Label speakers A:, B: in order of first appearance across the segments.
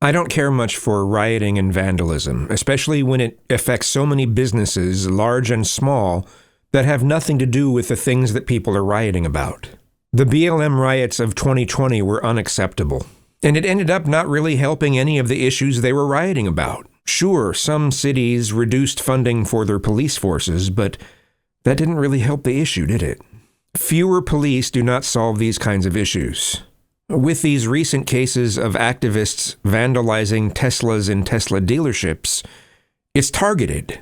A: I don't care much for rioting and vandalism, especially when it affects so many businesses, large and small, that have nothing to do with the things that people are rioting about. The BLM riots of 2020 were unacceptable, and it ended up not really helping any of the issues they were rioting about. Sure, some cities reduced funding for their police forces, but that didn't really help the issue, did it? Fewer police do not solve these kinds of issues. With these recent cases of activists vandalizing Teslas in Tesla dealerships, it's targeted.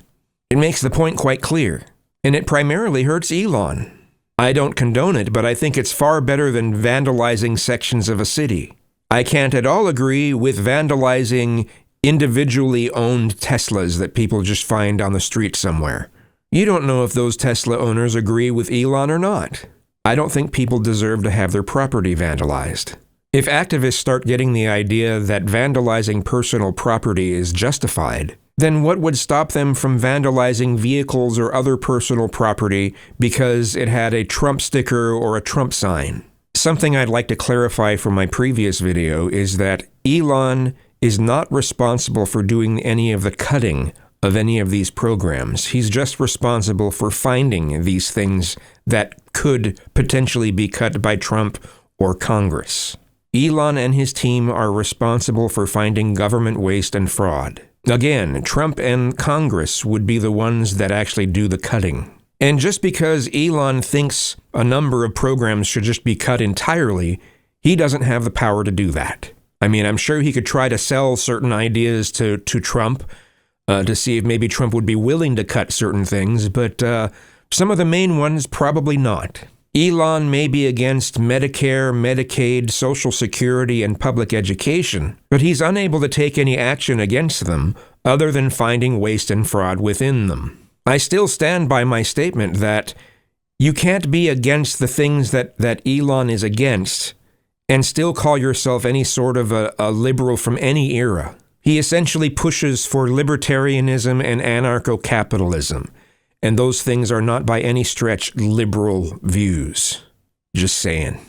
A: It makes the point quite clear, and it primarily hurts Elon. I don't condone it, but I think it's far better than vandalizing sections of a city. I can't at all agree with vandalizing individually owned Teslas that people just find on the street somewhere. You don't know if those Tesla owners agree with Elon or not. I don't think people deserve to have their property vandalized. If activists start getting the idea that vandalizing personal property is justified, then what would stop them from vandalizing vehicles or other personal property because it had a Trump sticker or a Trump sign? Something I'd like to clarify from my previous video is that Elon is not responsible for doing any of the cutting of any of these programs. He's just responsible for finding these things that could potentially be cut by Trump or Congress. Elon and his team are responsible for finding government waste and fraud. Again, Trump and Congress would be the ones that actually do the cutting. And just because Elon thinks a number of programs should just be cut entirely, he doesn't have the power to do that. I mean, I'm sure he could try to sell certain ideas to Trump to see if maybe Trump would be willing to cut certain things, but some of the main ones probably not. Elon may be against Medicare, Medicaid, Social Security, and public education, but he's unable to take any action against them other than finding waste and fraud within them. I still stand by my statement that you can't be against the things that Elon is against and still call yourself any sort of a liberal from any era. He essentially pushes for libertarianism and anarcho-capitalism, and those things are not by any stretch liberal views. Just saying.